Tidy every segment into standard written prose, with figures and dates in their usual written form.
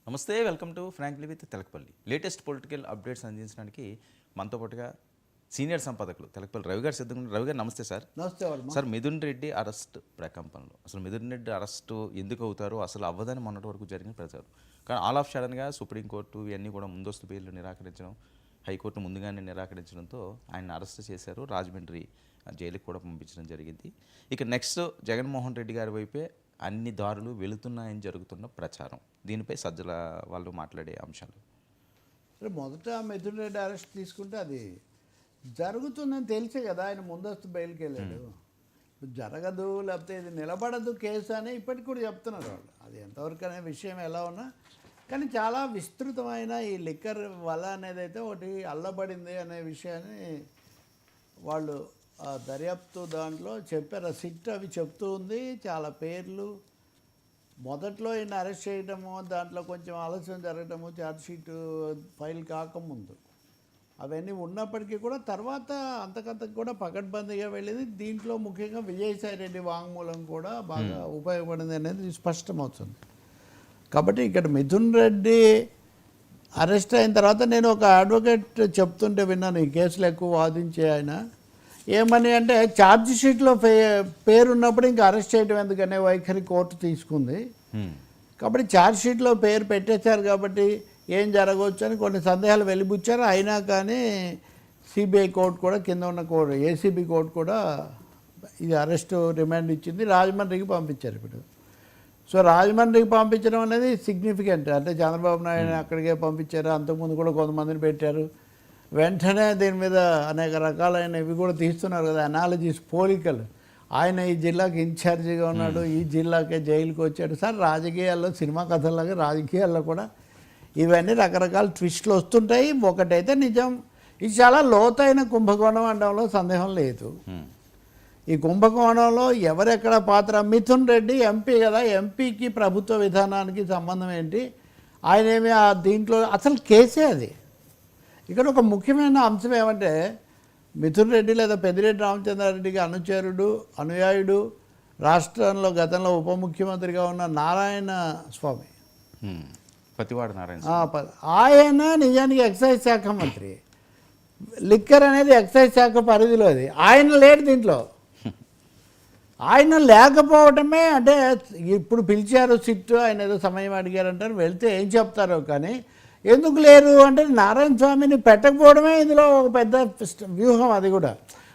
నమస్తే, welcome to frankly with Telakapalli. Latest political updates అందించడానికి మనతో పాటుగా సీనియర్ సంపాదకులు తెలకపల్లి రవి గారు సిద్ధంగా. రవి గారు నమస్తే సార్. నమస్తే సార్, మిథున్ రెడ్డి అరెస్ట్ ప్రకంపనలు, అసలు మిథున్ రెడ్డి అరెస్టు ఎందుకు అవుతారు, అసలు అవ్వదని మొన్నటి వరకు జరిగిన ప్రచారం. కానీ ఆల్ ఆఫ్ సడన్గా సుప్రీంకోర్టు ఇవన్నీ కూడా ముందస్తు బెయిల్ నిరాకరించడం, హైకోర్టు ముందుగానే నిరాకరించడంతో ఆయన అరెస్ట్ చేశారు. రాజమండ్రి జైలుకి కూడా పంపించడం జరిగింది. ఇక నెక్స్ట్ జగన్మోహన్ రెడ్డి గారి వైపే అన్ని దారులు వెళుతున్నాయని జరుగుతున్న ప్రచారం. దీనిపై సజ్జల వాళ్ళు మాట్లాడే అంశాలు. మొదట మిథున్ రెడ్డి అరెస్ట్ తీసుకుంటే అది జరుగుతుందని తెలిసే కదా ఆయన ముందస్తు బెయిల్కి వెళ్ళాడు. జరగదు లేకపోతే ఇది నిలబడదు కేసు అని ఇప్పటికి కూడా చెప్తున్నారు వాళ్ళు. అది ఎంతవరకు అనే విషయం ఎలా ఉన్నా కానీ చాలా విస్తృతమైన ఈ లిక్కర్ వల అనేది అయితే ఒకటి అల్లబడింది అనే విషయాన్ని వాళ్ళు దర్యాప్తు దాంట్లో చెప్పారు. సిట్ అవి చెప్తూ ఉంది. చాలా పేర్లు మొదట్లో ఈయన అరెస్ట్ చేయడము, దాంట్లో కొంచెం ఆలస్యం జరగడము, ఛార్జ్షీట్ ఫైల్ కాకముందు అవన్నీ ఉన్నప్పటికీ కూడా తర్వాత అంతకంతకు కూడా పకడ్బందీగా వెళ్ళింది. దీంట్లో ముఖ్యంగా విజయసాయి రెడ్డి వాంగ్మూలం కూడా బాగా ఉపయోగపడింది అనేది స్పష్టమవుతుంది. కాబట్టి ఇక్కడ మిథున్ రెడ్డి అరెస్ట్ అయిన తర్వాత నేను ఒక అడ్వకేట్ చెప్తుంటే విన్నాను, ఈ కేసులు ఎక్కువ వాదించే ఆయన ఏమని అంటే ఛార్జ్ షీట్లో పేరు ఉన్నప్పుడు ఇంకా అరెస్ట్ చేయడం ఎందుకనే వైఖరి కోర్టు తీసుకుంది. కాబట్టి ఛార్జ్ షీట్లో పేరు పెట్టేశారు కాబట్టి ఏం జరగవచ్చు అని కొన్ని సందేహాలు వెలిబుచ్చారు. అయినా కానీ సిబిఐ కోర్టు కూడా కింద ఉన్న కోర్టు ఏసీబీ కోర్టు కూడా ఇది అరెస్టు రిమాండ్ ఇచ్చింది. రాజమండ్రికి పంపించారు. ఇప్పుడు సో రాజమండ్రికి పంపించడం అనేది సిగ్నిఫికెంట్. అంటే చంద్రబాబు నాయుడు అక్కడికే పంపించారు. అంతకుముందు కూడా కొంతమందిని పెట్టారు. వెంటనే దీని మీద అనేక రకాలైన ఇవి కూడా తీస్తున్నారు కదా, అనాలజీస్, పోలికలు. ఆయన ఈ జిల్లాకి ఇన్ఛార్జిగా ఉన్నాడు, ఈ జిల్లాకే జైలుకి వచ్చాడు. సార్, రాజకీయాల్లో సినిమా కథల్లాగా రాజకీయాల్లో కూడా ఇవన్నీ రకరకాల ట్విస్టులు వస్తుంటాయి. ఒకటైతే నిజం, ఇది చాలా లోతైన కుంభకోణం అనడంలో సందేహం లేదు. ఈ కుంభకోణంలో ఎవరెక్కడ పాత్ర? మిథున్ రెడ్డి ఎంపీ కదా, ఎంపీకి ప్రభుత్వ విధానానికి సంబంధం ఏంటి? ఆయనేమి దీంట్లో అసలు కేసే అది. ఇక్కడ ఒక ముఖ్యమైన అంశం ఏమంటే మిథున్ రెడ్డి లేదా పెద్దిరెడ్డి రామచంద్రారెడ్డికి అనుయాయుడు రాష్ట్రంలో గతంలో ఉప ముఖ్యమంత్రిగా ఉన్న నారాయణ స్వామి, పతివాడ నారాయణ, ఆయన నిజానికి ఎక్సైజ్ శాఖ మంత్రి. లిక్కర్ అనేది ఎక్సైజ్ శాఖ పరిధిలో అది. ఆయన లేడు దీంట్లో. ఆయన లేకపోవటమే అంటే ఇప్పుడు పిలిచారు సిట్టు, ఆయన ఏదో సమయం అడిగారంటారు, వెళ్తే ఏం చెప్తారో కానీ ఎందుకు లేరు అంటే నారాయణ స్వామిని పెట్టకపోవడమే ఇందులో ఒక పెద్ద వ్యూహం. అది కూడా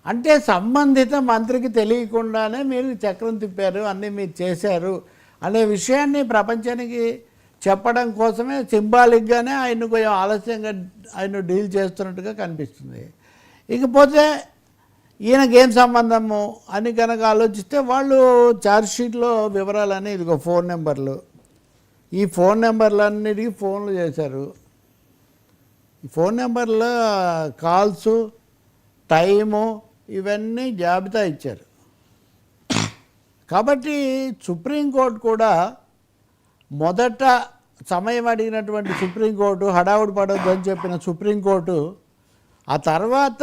అంటే సంబంధిత మంత్రికి తెలియకుండానే మీరు చక్రం తిప్పారు, అన్నీ మీరు చేశారు అనే విషయాన్ని ప్రపంచానికి చెప్పడం కోసమే సింబాలిక్గానే ఆయన కొంచెం ఆలస్యంగా ఆయన డీల్ చేస్తున్నట్టుగా కనిపిస్తుంది. ఇకపోతే ఈయనకేం సంబంధము అని కనుక ఆలోచిస్తే వాళ్ళు ఛార్జ్షీట్లో వివరాలని ఇదిగో ఫోన్ నెంబర్లు, ఈ ఫోన్ నెంబర్లన్నిటికీ ఫోన్లు చేశారు. ఈ ఫోన్ నెంబర్లో కాల్సు, టైము ఇవన్నీ జాబితా ఇచ్చారు. కాబట్టి సుప్రీంకోర్టు కూడా మొదట సమయం అడిగినటువంటి సుప్రీంకోర్టు, హడావుడి పడొద్దు అని చెప్పిన సుప్రీంకోర్టు ఆ తర్వాత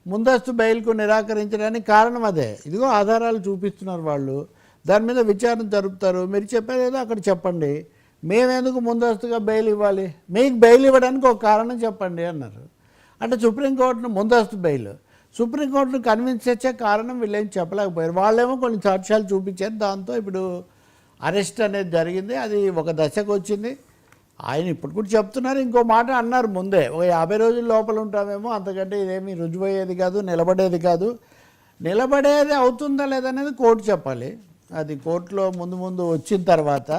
ముందస్తు బెయిల్కు నిరాకరించడానికి కారణం అదే. ఇదిగో ఆధారాలు చూపిస్తున్నారు వాళ్ళు, దాని మీద విచారణ జరుపుతారు. మీరు చెప్పేది ఏదో అక్కడ చెప్పండి, మేమెందుకు ముందస్తుగా బెయిల్ ఇవ్వాలి, మీకు బెయిల్ ఇవ్వడానికి ఒక కారణం చెప్పండి అన్నారు. అంటే సుప్రీంకోర్టును ముందస్తు బెయిల్, సుప్రీంకోర్టును కన్విన్స్ చేసే కారణం వీళ్ళేం చెప్పలేకపోయారు. వాళ్ళేమో కొన్ని సాక్ష్యాలు చూపించారు. దాంతో ఇప్పుడు అరెస్ట్ అనేది జరిగింది. అది ఒక దశకు వచ్చింది. ఆయన ఇప్పుడు కూడా చెప్తున్నారు, ఇంకో మాట అన్నారు ముందే, ఒక 50 రోజుల లోపల ఉంటామేమో, అంతకంటే ఇదేమీ రుజువయ్యేది కాదు, నిలబడేది కాదు. నిలబడేది అవుతుందా లేదనేది కోర్టు చెప్పాలి. అది కోర్టులో ముందు వచ్చిన తర్వాత.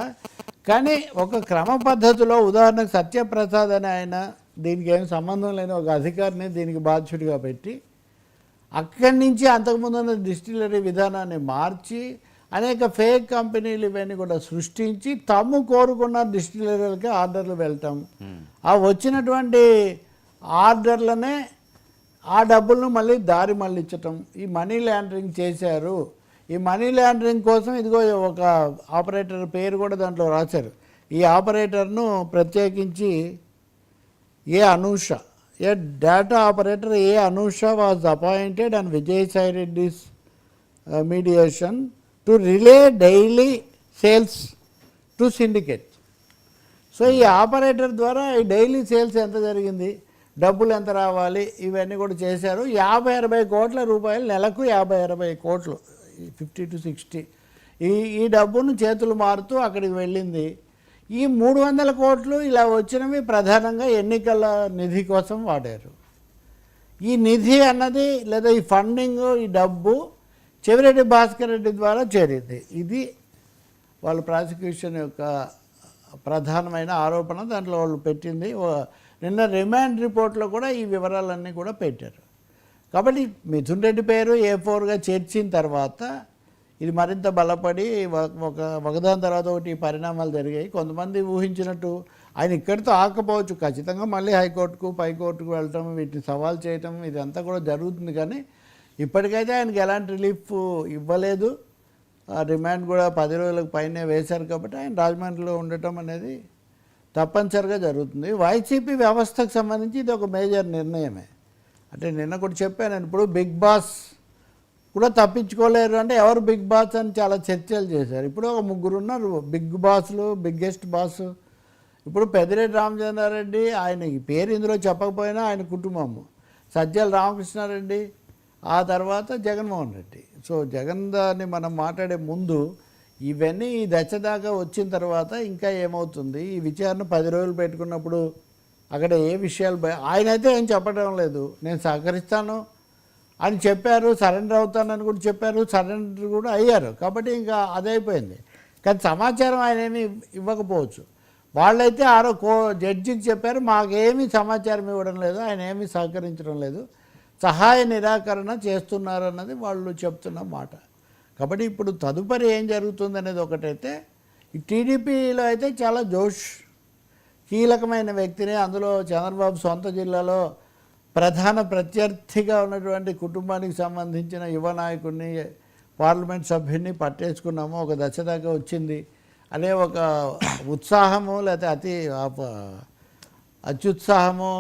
కానీ ఒక క్రమ పద్ధతిలో, ఉదాహరణకు సత్యప్రసాద్ అని ఆయన దీనికి ఏం సంబంధం లేని ఒక అధికారిని దీనికి బాధ్యుడిగా పెట్టి అక్కడి నుంచి అంతకుముందు ఉన్న డిస్టిలరీ విధానాన్ని మార్చి అనేక ఫేక్ కంపెనీలు ఇవన్నీ కూడా సృష్టించి తాము కోరుకున్న డిస్టిలరీలకి ఆర్డర్లు వెళ్ళటం, ఆ వచ్చినటువంటి ఆర్డర్లనే ఆ డబ్బులను మళ్ళీ దారి మళ్ళించటం, ఈ మనీ లాండరింగ్ చేశారు. ఈ మనీ లాండరింగ్ కోసం ఇదిగో ఒక ఆపరేటర్ పేరు కూడా దాంట్లో రాశారు. ఈ ఆపరేటర్ను ప్రత్యేకించి a data operator Anusha was appointed and Vijayasai Reddy's mediation to relay daily sales to syndicate. So ఈ ఆపరేటర్ ద్వారా ఈ డైలీ సేల్స్ ఎంత జరిగింది, డబ్బులు ఎంత రావాలి, ఇవన్నీ కూడా చేశారు. 50-60 కోట్ల రూపాయలు నెలకు, 50-60 కోట్లు, 50 to 60 ఈ డబ్బును చేతులు మారుతూ అక్కడికి వెళ్ళింది. ఈ 300 కోట్లు ఇలా వచ్చినవి ప్రధానంగా ఎన్నికల నిధి కోసం వాడారు. ఈ నిధి అన్నది లేదా ఈ ఫండింగ్, ఈ డబ్బు చెవిరెడ్డి భాస్కర్ రెడ్డి ద్వారా చేరింది. ఇది వాళ్ళ ప్రాసిక్యూషన్ యొక్క ప్రధానమైన ఆరోపణ. దాంట్లో వాళ్ళు పెట్టింది. నిన్న రిమాండ్ రిపోర్ట్లో కూడా ఈ వివరాలన్నీ కూడా పెట్టారు. కాబట్టి మిథున్ రెడ్డి పేరు A4గా చేర్చిన తర్వాత ఇది మరింత బలపడి ఒకదాని తర్వాత ఒకటి పరిణామాలు జరిగాయి. కొంతమంది ఊహించినట్టు ఆయన ఇక్కడితో ఆకపోవచ్చు, ఖచ్చితంగా మళ్ళీ హైకోర్టుకు, పైకోర్టుకు వెళ్ళటం, వీటిని సవాల్ చేయటం ఇదంతా కూడా జరుగుతుంది. కానీ ఇప్పటికైతే ఆయనకి ఎలాంటి రిలీఫ్ ఇవ్వలేదు. రిమాండ్ కూడా 10 రోజులకు పైనే వేశారు. కాబట్టి ఆయన రాజమండ్రిలో ఉండటం అనేది తప్పనిసరిగా జరుగుతుంది. వైసీపీ వ్యవస్థకు సంబంధించి ఇది ఒక మేజర్ నిర్ణయమే. అంటే నిన్న కూడా చెప్పాను, ఇప్పుడు బిగ్ బాస్ కూడా తప్పించుకోలేరు. అంటే ఎవరు బిగ్ బాస్ అని చాలా చర్చలు చేశారు. ఇప్పుడు ఒక 3 ఉన్నారు బిగ్ బాస్లు, బిగ్గెస్ట్ బాస్. ఇప్పుడు పెద్దిరెడ్డి రామచంద్రారెడ్డి, ఆయన పేరు ఇందులో చెప్పకపోయినా ఆయన కుటుంబము, సజ్జల రామకృష్ణారెడ్డి, ఆ తర్వాత జగన్మోహన్ రెడ్డి. సో జగన్ దాన్ని మనం మాట్లాడే ముందు ఇవన్నీ ఈ దశ దాకా వచ్చిన తర్వాత ఇంకా ఏమవుతుంది, ఈ విచారణ 10 రోజులు పెట్టుకున్నప్పుడు అక్కడ ఏ విషయాలు ఆయన అయితే ఏం చెప్పడం లేదు. నేను సహకరిస్తాను అని చెప్పారు, సరెండర్ అవుతానని కూడా చెప్పారు, సరెండర్ కూడా అయ్యారు. కాబట్టి ఇంకా అదైపోయింది. కానీ సమాచారం ఆయన ఏమీ ఇవ్వకపోవచ్చు. వాళ్ళైతే జడ్జికి చెప్పారు, మాకేమీ సమాచారం ఇవ్వడం లేదు, ఆయన ఏమీ సహకరించడం లేదు, సహాయ నిరాకరణ చేస్తున్నారు అన్నది వాళ్ళు చెప్తున్న మాట. కాబట్టి ఇప్పుడు తదుపరి ఏం జరుగుతుంది అనేది ఒకటైతే, ఈ టీడీపీలో అయితే చాలా జోష్, కీలకమైన వ్యక్తిని, అందులో చంద్రబాబు సొంత జిల్లాలో ప్రధాన ప్రత్యర్థిగా ఉన్నటువంటి కుటుంబానికి సంబంధించిన యువ నాయకుడిని, పార్లమెంట్ సభ్యుడిని పట్టేసుకున్నాము, ఒక దశ దాకా వచ్చింది అనే ఒక ఉత్సాహము, లేకపోతే అత్యుత్సాహము,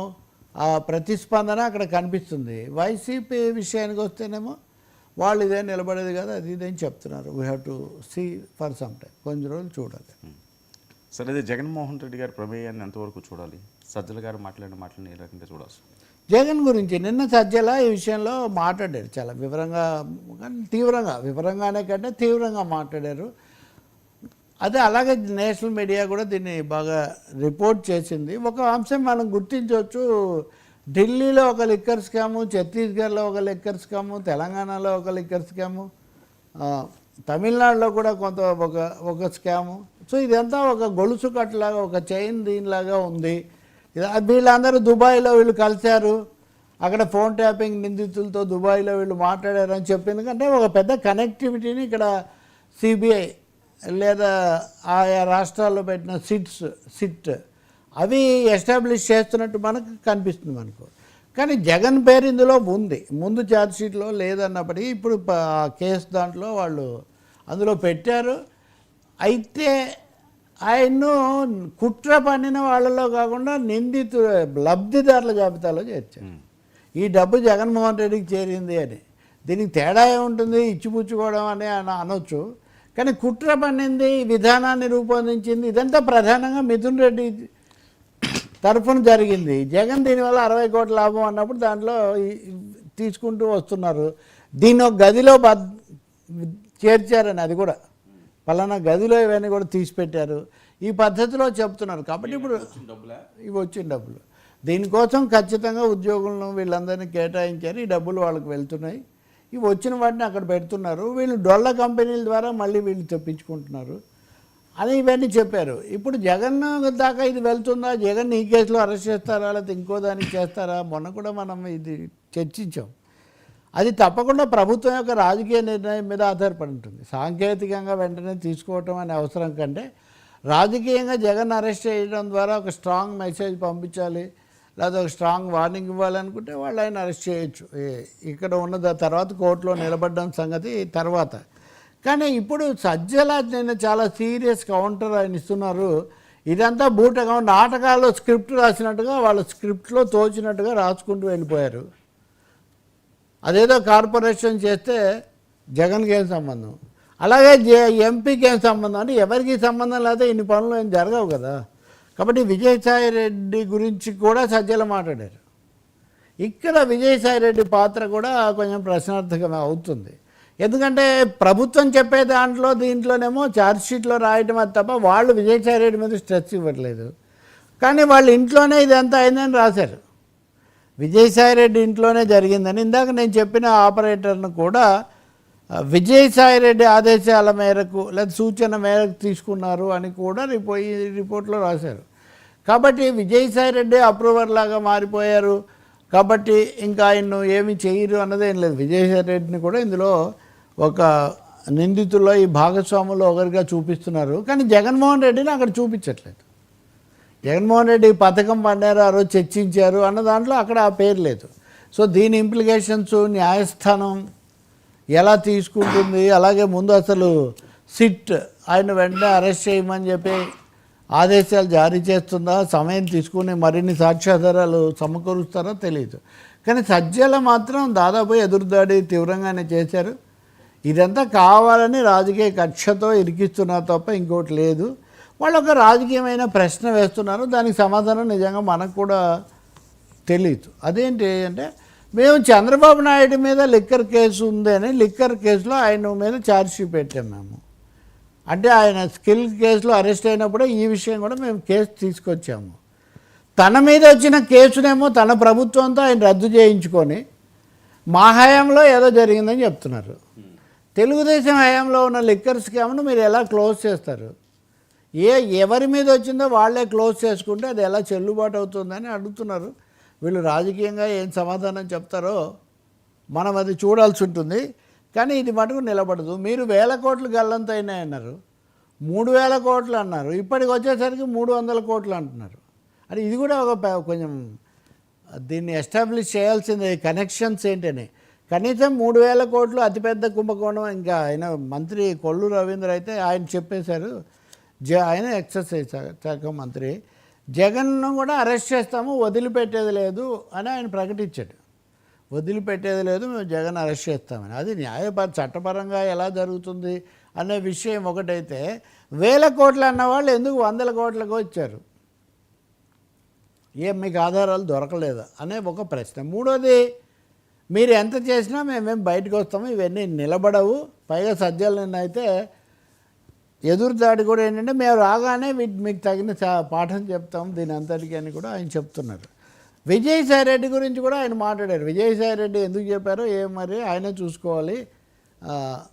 ఆ ప్రతిస్పందన అక్కడ కనిపిస్తుంది. వైసీపీ విషయానికి వస్తేనేమో వాళ్ళు ఇదే నిలబడేది కదా, అది ఇదేం చెప్తున్నారు. We have to see for some time, కొన్ని రోజులు చూడాలి. సరే, అదే జగన్మోహన్ రెడ్డి గారి ప్రమేయాన్ని ఎంతవరకు చూడాలి? సజ్జల గారు మాట్లాడిన మాటలను ఏ రకంగా చూడాల్సి? జగన్ గురించి నిన్న సజ్జల ఈ విషయంలో మాట్లాడారు, చాలా వివరంగా, కానీ వివరంగానే కంటే తీవ్రంగా మాట్లాడారు. అదే అలాగే నేషనల్ మీడియా కూడా దీన్ని బాగా రిపోర్ట్ చేసింది. ఒక అంశం మనం గుర్తించవచ్చు, ఢిల్లీలో ఒక లిక్కర్ స్కాము, ఛత్తీస్గఢ్లో ఒక లిక్కర్ స్కాము, తెలంగాణలో ఒక లిక్కర్ స్కాము, తమిళనాడులో కూడా ఒక స్కాము. సో ఇదంతా ఒక గొలుసు కట్టులాగా, ఒక చైన్ దీనిలాగా ఉంది. వీళ్ళందరూ దుబాయ్లో వీళ్ళు కలిశారు, అక్కడ ఫోన్ ట్యాపింగ్ నిందితులతో దుబాయ్లో వీళ్ళు మాట్లాడారని చెప్పింది. ఎందుకంటే ఒక పెద్ద కనెక్టివిటీని ఇక్కడ సిబిఐ లేదా ఆయా రాష్ట్రాల్లో పెట్టిన సిట్ అవి ఎస్టాబ్లిష్ చేస్తున్నట్టు మనకు కనిపిస్తుంది మనకు. కానీ జగన్ పేరు ఇందులో ఉంది, ముందు ఛార్జ్షీట్లో లేదన్నప్పటికీ ఇప్పుడు కేసు దాంట్లో వాళ్ళు అందులో పెట్టారు. అయితే ఆయన్ను కుట్ర పన్నిన వాళ్ళలో కాకుండా లబ్ధిదారుల జాబితాలో చేర్చారు. ఈ డబ్బు జగన్మోహన్ రెడ్డికి చేరింది అని. దీనికి తేడా ఏముంటుంది, ఇచ్చిపుచ్చుకోవడం అని అనొచ్చు. కానీ కుట్ర పన్నింది, విధానాన్ని రూపొందించింది, ఇదంతా ప్రధానంగా మిథున్ రెడ్డి తరఫున జరిగింది. జగన్ దీనివల్ల 60 కోట్ల లాభం అన్నప్పుడు దాంట్లో తీసుకుంటూ వస్తున్నారు. దీన్ని ఒక గదిలో చేర్చారని, అది కూడా పలానా గదిలో ఇవన్నీ కూడా తీసిపెట్టారు, ఈ పద్ధతిలో చెప్తున్నారు. కాబట్టి ఇప్పుడు ఇవి వచ్చిన డబ్బులు దీనికోసం ఖచ్చితంగా ఉద్యోగులను వీళ్ళందరినీ కేటాయించారు, ఈ డబ్బులు వాళ్ళకి వెళ్తున్నాయి, ఇవి వచ్చిన వాటిని అక్కడ పెడుతున్నారు, వీళ్ళు డొల్ల కంపెనీల ద్వారా మళ్ళీ వీళ్ళు తెప్పించుకుంటున్నారు అని ఇవన్నీ చెప్పారు. ఇప్పుడు జగన్ దాకా ఇది వెళ్తుందా, జగన్ ఈ కేసులో అరెస్ట్ చేస్తారా, లేకపోతే ఇంకో దానికి చేస్తారా? మొన్న కూడా మనం ఇది చర్చించాం. అది తప్పకుండా ప్రభుత్వం యొక్క రాజకీయ నిర్ణయం మీద ఆధారపడి ఉంటుంది. సాంకేతికంగా వెంటనే తీసుకోవటం అనే అవసరం కంటే రాజకీయంగా జగన్ అరెస్ట్ చేయడం ద్వారా ఒక స్ట్రాంగ్ మెసేజ్ పంపించాలి, లేదా ఒక స్ట్రాంగ్ వార్నింగ్ ఇవ్వాలనుకుంటే వాళ్ళు ఆయన అరెస్ట్ చేయొచ్చు. ఇక్కడ ఉన్న తర్వాత కోర్టులో నిలబడ్డం సంగతి తర్వాత. కానీ ఇప్పుడు సజ్జల నేను చాలా సీరియస్ కౌంటర్ ఆయన ఇస్తున్నారు. ఇదంతా బూటకం, నాటకాల్లో స్క్రిప్ట్ రాసినట్టుగా వాళ్ళ స్క్రిప్ట్లో తోచినట్టుగా రాసుకుంటూ వెళ్ళిపోయారు. అదేదో కార్పొరేషన్ చేస్తే జగన్కి ఏం సంబంధం, అలాగే ఎంపీకి ఏం సంబంధం, అంటే ఎవరికి సంబంధం లేకపోతే ఇన్ని పనులు ఏం జరగవు కదా. కాబట్టి విజయసాయి రెడ్డి గురించి కూడా సజ్జల మాట్లాడారు. ఇక్కడ విజయసాయి రెడ్డి పాత్ర కూడా కొంచెం ప్రశ్నార్థకమే అవుతుంది. ఎందుకంటే ప్రభుత్వం చెప్పే దీంట్లోనేమో ఛార్జ్షీట్లో రాయటం అది తప్ప వాళ్ళు విజయసాయి రెడ్డి మీద స్ట్రెస్ ఇవ్వట్లేదు. కానీ వాళ్ళ ఇంట్లోనే ఇదంతా అయిందని రాశారు. విజయసాయి రెడ్డి ఇంట్లోనే జరిగిందని. ఇందాక నేను చెప్పిన ఆపరేటర్ను కూడా విజయసాయి రెడ్డి ఆదేశాల మేరకు లేదా సూచన మేరకు తీసుకున్నారు అని కూడా ఈ రిపోర్ట్లో రాశారు. కాబట్టి విజయసాయి రెడ్డి అప్రూవర్ లాగా మారిపోయారు కాబట్టి ఇంకా ఆయన్ను ఏమి చేయరు అన్నదేం లేదు. విజయసాయి రెడ్డిని కూడా ఇందులో ఒక నిందితుల్లో ఈ భాగస్వాములో ఒకరిగా చూపిస్తున్నారు. కానీ జగన్మోహన్ రెడ్డిని అక్కడ చూపించట్లేదు. జగన్మోహన్ రెడ్డి పథకం పన్నారు, ఆ రోజు చర్చించారు అన్న దాంట్లో అక్కడ ఆ పేరు లేదు. సో దీని ఇంప్లికేషన్స్ న్యాయస్థానం ఎలా తీసుకుంటుంది, అలాగే ముందు అసలు సిట్ ఆయన వెంటనే అరెస్ట్ చేయమని చెప్పి ఆదేశాలు జారీ చేస్తుందా, సమయం తీసుకుని మరిన్ని సాక్ష్యాధారాలు సమకూరుస్తారో తెలియదు. కానీ సజ్జల మాత్రం దాదాపు ఎదురుదాడి తీవ్రంగానే చేశారు. ఇదంతా కావాలని రాజకీయ కక్షతో ఇరికిస్తున్నారు తప్ప ఇంకోటి లేదు. వాళ్ళు ఒక రాజకీయమైన ప్రశ్న వేస్తున్నారు, దానికి సమాధానం నిజంగా మనకు కూడా తెలియదు. అదేంటి అంటే మేము చంద్రబాబు నాయుడు మీద లిక్కర్ కేసు ఉందని లిక్కర్ కేసులో ఆయన మీద ఛార్జ్షీట్ పెట్టాం మేము. అంటే ఆయన స్కిల్ కేసులో అరెస్ట్ అయినప్పుడే ఈ విషయం కూడా మేము కేసు తీసుకొచ్చాము. తన మీద వచ్చిన కేసునేమో తన ప్రభుత్వంతో ఆయన రద్దు చేయించుకొని మా హయాంలో ఏదో జరిగిందని చెప్తున్నారు. తెలుగుదేశం హయాంలో ఉన్న లిక్కర్ స్కామ్ను మీరు ఎలా క్లోజ్ చేస్తారు? ఎవరి మీద వచ్చిందో వాళ్ళే క్లోజ్ చేసుకుంటే అది ఎలా చెల్లుబాటు అవుతుందని అడుగుతున్నారు. వీళ్ళు రాజకీయంగా ఏం సమాధానం చెప్తారో మనం అది చూడాల్సి ఉంటుంది. కానీ ఇది మటుకు నిలబడదు. మీరు 1000 కోట్లు గల్లంత అయినాయి అన్నారు, 3000 కోట్లు అన్నారు, ఇప్పటికి వచ్చేసరికి 300 కోట్లు అంటున్నారు. అంటే ఇది కూడా ఒక కొంచెం దీన్ని ఎస్టాబ్లిష్ చేయాల్సింది కనెక్షన్స్ ఏంటని. కనీసం 3000 కోట్లు అతిపెద్ద కుంభకోణం. ఇంకా ఆయన మంత్రి కొల్లు రవీంద్ర అయితే ఆయన చెప్పేశారు, ఆయన ఎక్సైజ్ శాఖ మంత్రి, జగన్ను కూడా అరెస్ట్ చేస్తాము, వదిలిపెట్టేది లేదు అని ఆయన ప్రకటించాడు. వదిలిపెట్టేది లేదు, మేము జగన్ అరెస్ట్ చేస్తామని. అది చట్టపరంగా ఎలా జరుగుతుంది అనే విషయం ఒకటైతే 1000 కోట్లు అన్నవాళ్ళు ఎందుకు 100 కోట్లకు వచ్చారు? ఏం మీకు ఆధారాలు దొరకలేదా అనే ఒక ప్రశ్న. మూడోది, మీరు ఎంత చేసినా మేమేం బయటకు వస్తాము, ఇవన్నీ నిలబడవు. పైగా సజ్జలను అయితే ఎదురుదాడి కూడా ఏంటంటే మేము రాగానే మీకు తగిన పాఠం చెప్తాం దీని అంతటికీ అని కూడా ఆయన చెప్తున్నారు. విజయసాయి రెడ్డి గురించి కూడా ఆయన మాట్లాడారు. విజయసాయి రెడ్డి ఎందుకు చెప్పారో ఏం మరి ఆయనే చూసుకోవాలి,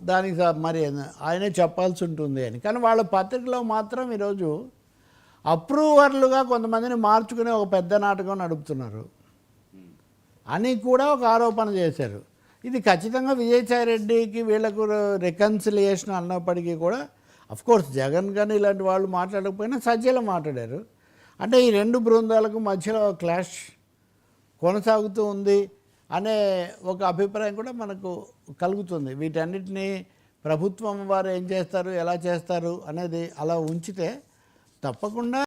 దానికి మరి ఆయనే చెప్పాల్సి ఉంటుంది అని. కానీ వాళ్ళ పత్రికలో మాత్రం ఈరోజు అప్రూవర్లుగా కొంతమందిని మార్చుకునే ఒక పెద్ద నాటకం నడుపుతున్నారు అని కూడా ఒక ఆరోపణ చేశారు. ఇది ఖచ్చితంగా విజయసాయి రెడ్డికి వీళ్ళకు రికన్సిలియేషన్ అన్నప్పటికీ కూడా అఫ్కోర్స్ జగన్ కానీ ఇలాంటి వాళ్ళు మాట్లాడకపోయినా సజ్జల మాట్లాడారు. అంటే ఈ రెండు బృందాలకు మధ్యలో క్లాష్ కొనసాగుతూ ఉంది అనే ఒక అభిప్రాయం కూడా మనకు కలుగుతుంది. వీటన్నిటినీ ప్రభుత్వం వారు ఏం చేస్తారు, ఎలా చేస్తారు అనేది అలా ఉంచితే తప్పకుండా